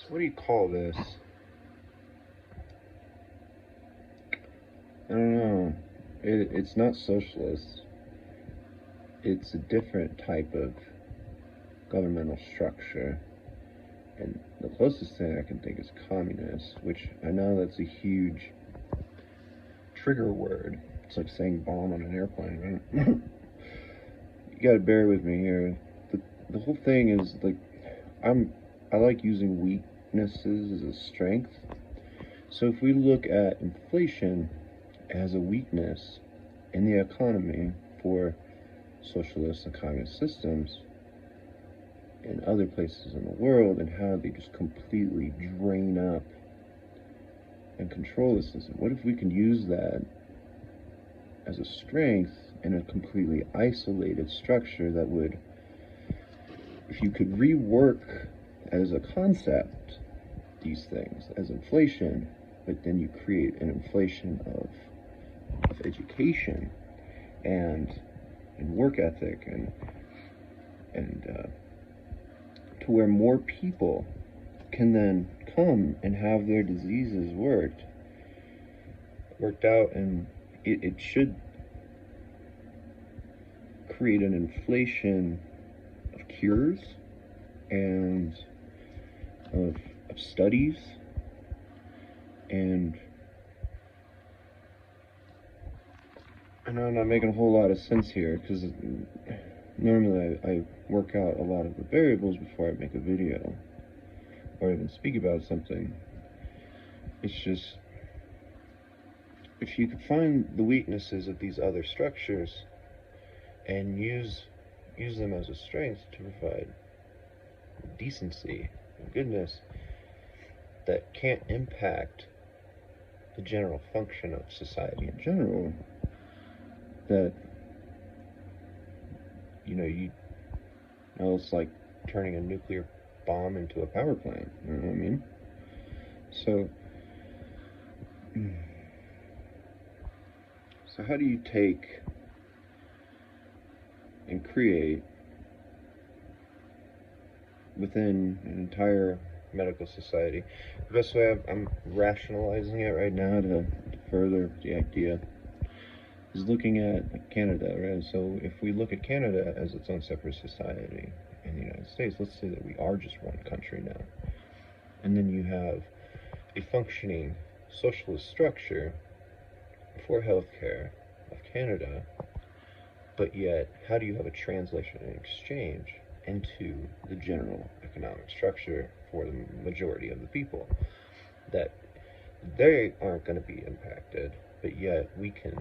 what do you call this? I don't know. It's not socialist. It's a different type of governmental structure. And the closest thing I can think is communist, which I know that's a huge trigger word. It's like saying bomb on an airplane, right? You gotta bear with me here. The whole thing is like, I like using weaknesses as a strength. So if we look at inflation as a weakness in the economy for socialist and communist systems in other places in the world, and how they just completely drain up and control the system, what if we can use that as a strength in a completely isolated structure that would, if you could rework as a concept these things as inflation, but then you create an inflation of education and work ethic and to where more people can then come and have their diseases worked out, and it should create an inflation of cures and of studies. And I know I'm not making a whole lot of sense here, because normally I work out a lot of the variables before I make a video or even speak about something. It's just, if you could find the weaknesses of these other structures and use them as a strength to provide decency and goodness that can't impact the general function of society in general, that, it's like turning a nuclear bomb into a power plant, you know what I mean? So how do you take and create within an entire medical society? The best way I'm rationalizing it right now to further the idea is looking at Canada, right? So if we look at Canada as its own separate society in the United States, let's say that we are just one country now, and then you have a functioning socialist structure for healthcare of Canada, but yet how do you have a translation and exchange into the general economic structure for the majority of the people, that they aren't going to be impacted, but yet we can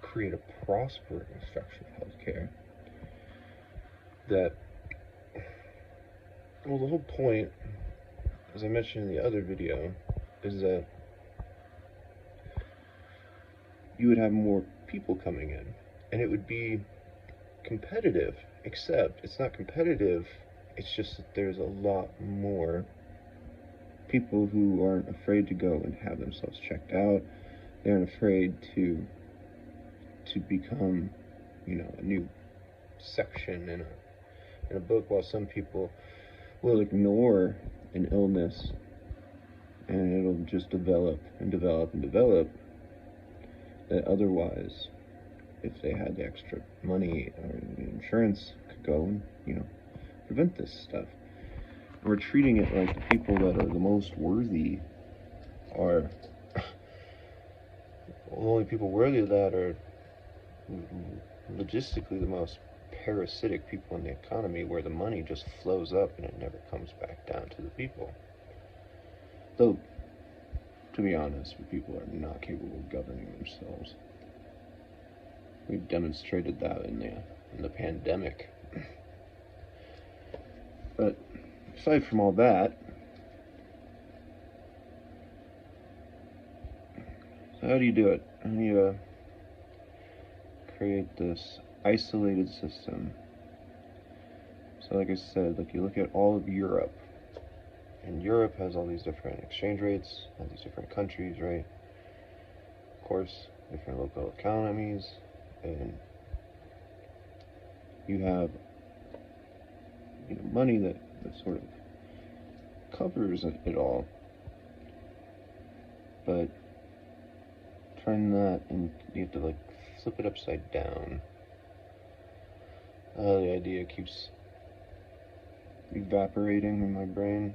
create a prospering structure of healthcare that, well, the whole point, as I mentioned in the other video, is that you would have more people coming in, and it would be competitive, except it's not competitive, it's just that there's a lot more people who aren't afraid to go and have themselves checked out. They aren't afraid to become, a new section in a book, while some people will ignore an illness and it'll just develop and develop and develop, that otherwise, if they had the extra money or the insurance, could go and, prevent this stuff. And we're treating it like the people that are the most worthy are the only people worthy of that are logistically the most parasitic people in the economy, where the money just flows up and it never comes back down to the people. Though, to be honest, people are not capable of governing themselves. We've demonstrated that in the pandemic. But aside from all that, so how do you do it? How do you create this isolated system? So like I said, you look at all of Europe, and Europe has all these different exchange rates, all these different countries, right? Of course, different local economies, and you have money that sort of covers it all. But trying that, and you have to like flip it upside down. The idea keeps evaporating in my brain.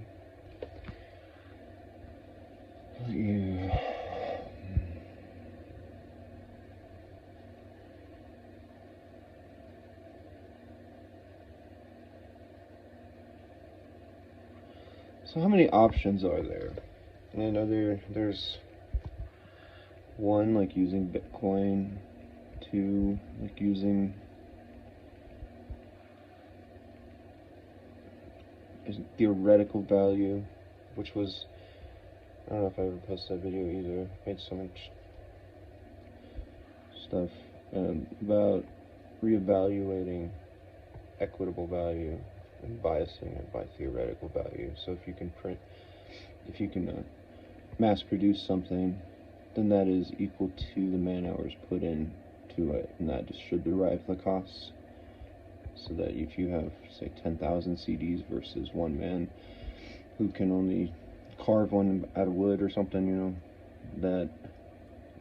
So how many options are there? And I know there's one, like using Bitcoin, two, like using theoretical value, which was, I don't know if I ever posted that video either. I made so much stuff about reevaluating equitable value and biasing it by theoretical value. So if you can mass produce something, then that is equal to the man hours put in to it, and that just should derive the costs. So that if you have, say, 10,000 CDs versus one man who can only carve one out of wood or something, you know, that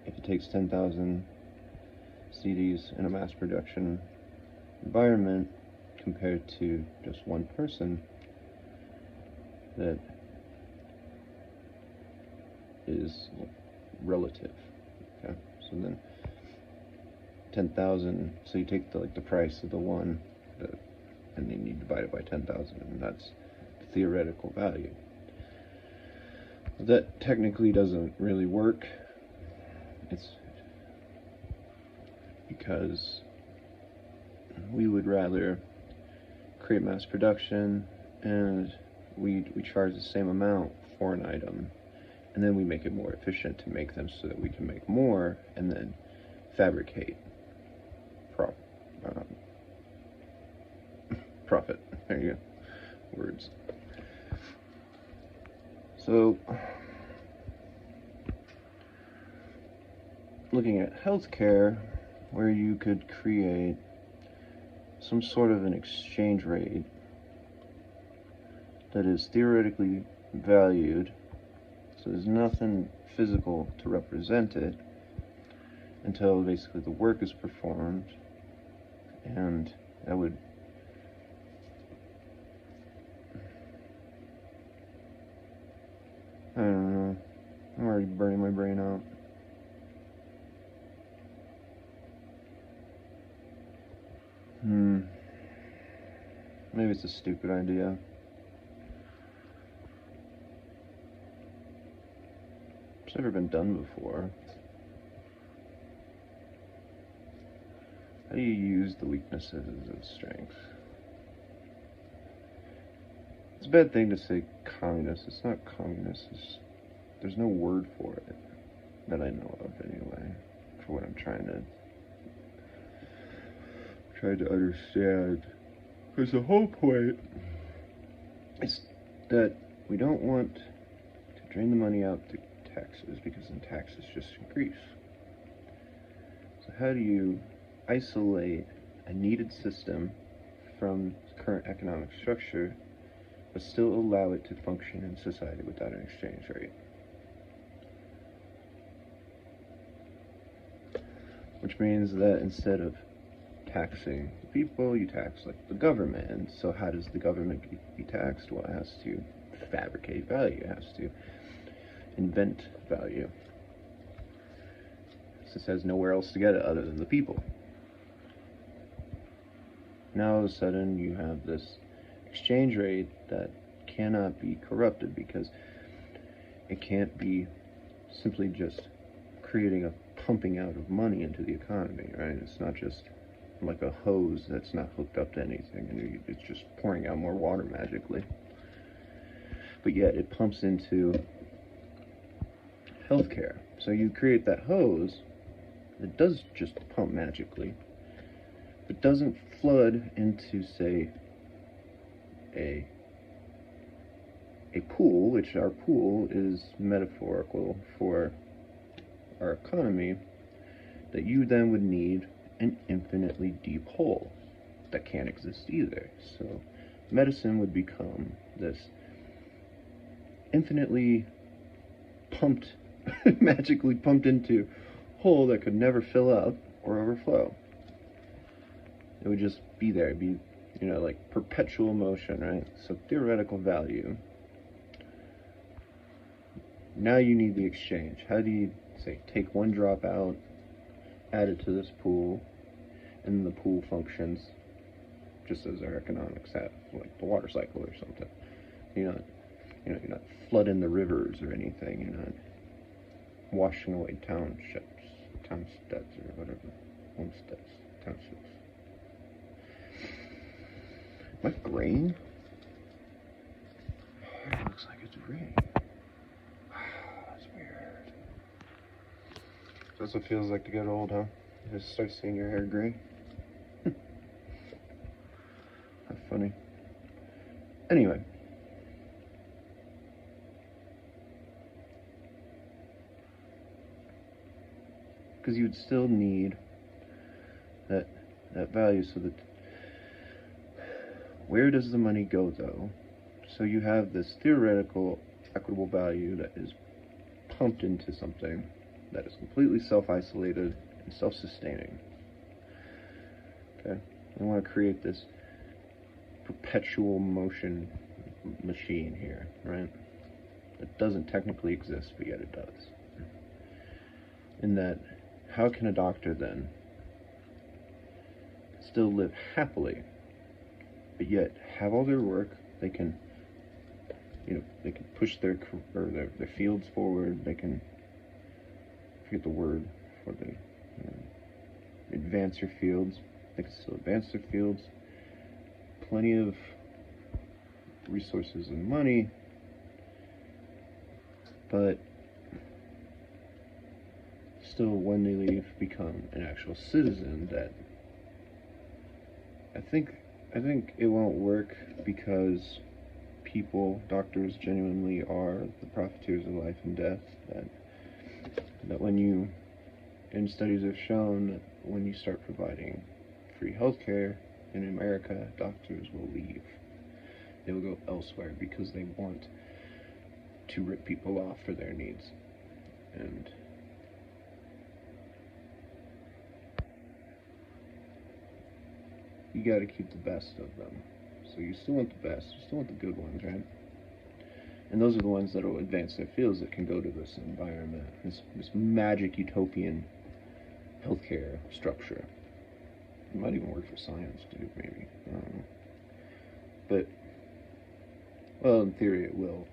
if it takes 10,000 CDs in a mass production environment compared to just one person, that is relative. Okay, so then 10,000. So you take the price of the one, and then you divide it by 10,000, and that's the theoretical value. That technically doesn't really work. It's because we would rather create mass production, and we charge the same amount for an item, and then we make it more efficient to make them so that we can make more and then fabricate profit. There you go. Words. So, looking at healthcare, where you could create some sort of an exchange rate that is theoretically valued, so there's nothing physical to represent it until basically the work is performed, and that would I don't know. I'm already burning my brain out. Maybe it's a stupid idea. It's never been done before. How do you use the weaknesses as strength? It's a bad thing to say communist. It's not communist. There's no word for it that I know of anyway, for what I'm trying to understand. Because the whole point is that we don't want to drain the money out through taxes, because then taxes just increase. So how do you isolate a needed system from current economic structure, but still allow it to function in society without an exchange rate? Which means that instead of taxing the people, you tax like the government. And so how does the government be taxed? Well, it has to fabricate value. It has to invent value. Since it has nowhere else to get it other than the people. Now all of a sudden you have this exchange rate that cannot be corrupted, because it can't be simply just creating a pumping out of money into the economy, right? It's not just like a hose that's not hooked up to anything and it's just pouring out more water magically. But yet it pumps into healthcare. So you create that hose that does just pump magically, but doesn't flood into, say, a pool, which our pool is metaphorical for our economy, that you then would need an infinitely deep hole that can't exist either. So medicine would become this infinitely pumped, magically pumped into a hole that could never fill up or overflow. It would just be there, be, like perpetual motion, right? So theoretical value. Now you need the exchange. How do you, say, take one drop out, add it to this pool, and the pool functions just as our economics have, like the water cycle or something. You're not flooding the rivers or anything. You're not washing away townships, townsteads, or whatever, homesteads, townships. My brain? It looks like it's green. That's weird. That's what it feels like to get old, huh? You just start seeing your hair gray. How funny. Anyway. Because you would still need that value, so that where does the money go, though? So you have this theoretical equitable value that is pumped into something that is completely self-isolated and self-sustaining. Okay? I want to create this perpetual motion machine here, right? It doesn't technically exist, but yet it does. In that, how can a doctor then still live happily, but yet have all their work? They can, they can push their fields forward. They can, I forget the word for the, advance your fields. They can still advance their fields. Plenty of resources and money, but still, when they leave, become an actual citizen. That I think it won't work, because doctors genuinely are the profiteers of life and death. That when and studies have shown that when you start providing free healthcare in America, doctors will leave. They will go elsewhere because they want to rip people off for their needs. And you got to keep the best of them. So you still want the best, you still want the good ones, right? And those are the ones that will advance their fields, that can go to this environment, this magic utopian healthcare structure. It might even work for science too, maybe. I don't know. But, well, in theory it will.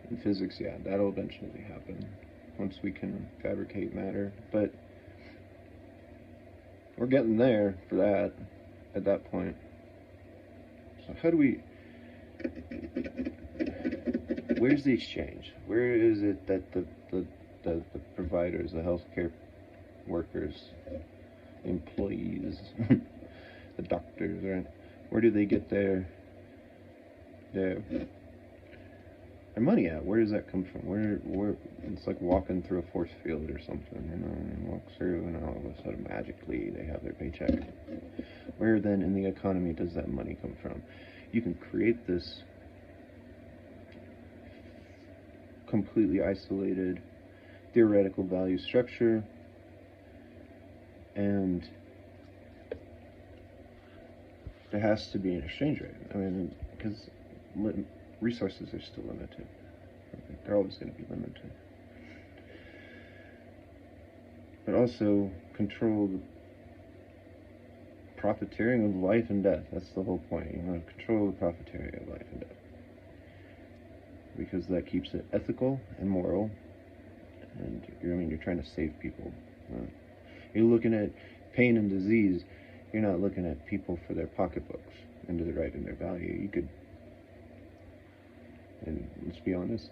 In physics, yeah, that'll eventually happen once we can fabricate matter. But we're getting there for that, at that point. So how do we... Where's the exchange? Where is it that the providers, the healthcare workers, employees, the doctors, right? Where do they get their money at? Where does that come from? Where it's like walking through a force field or something, you walk through and all of a sudden magically they have their paycheck. Where then in the economy does that money come from? You can create this completely isolated theoretical value structure, and there has to be an exchange rate. I mean, because resources are still limited. They're always going to be limited. But also control the profiteering of life and death. That's the whole point. You want to control the profiteering of life and death, because that keeps it ethical and moral. And you're trying to save people. You're looking at pain and disease. You're not looking at people for their pocketbooks and to the right in their value. You could, and let's be honest,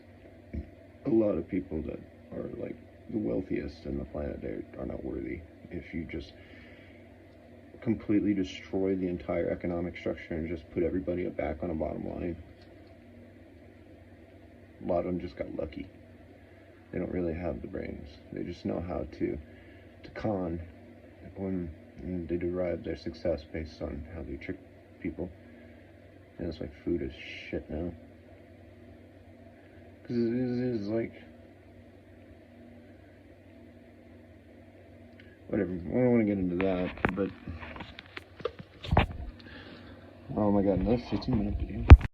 a lot of people that are like the wealthiest on the planet, they are not worthy. If you just completely destroy the entire economic structure and just put everybody back on a bottom line, a lot of them just got lucky. They don't really have the brains. They just know how to con when they derive their success based on how they trick people. And that's why food is shit now. Because it is like, whatever. I don't want to get into that, but oh my god, another 15-minute video.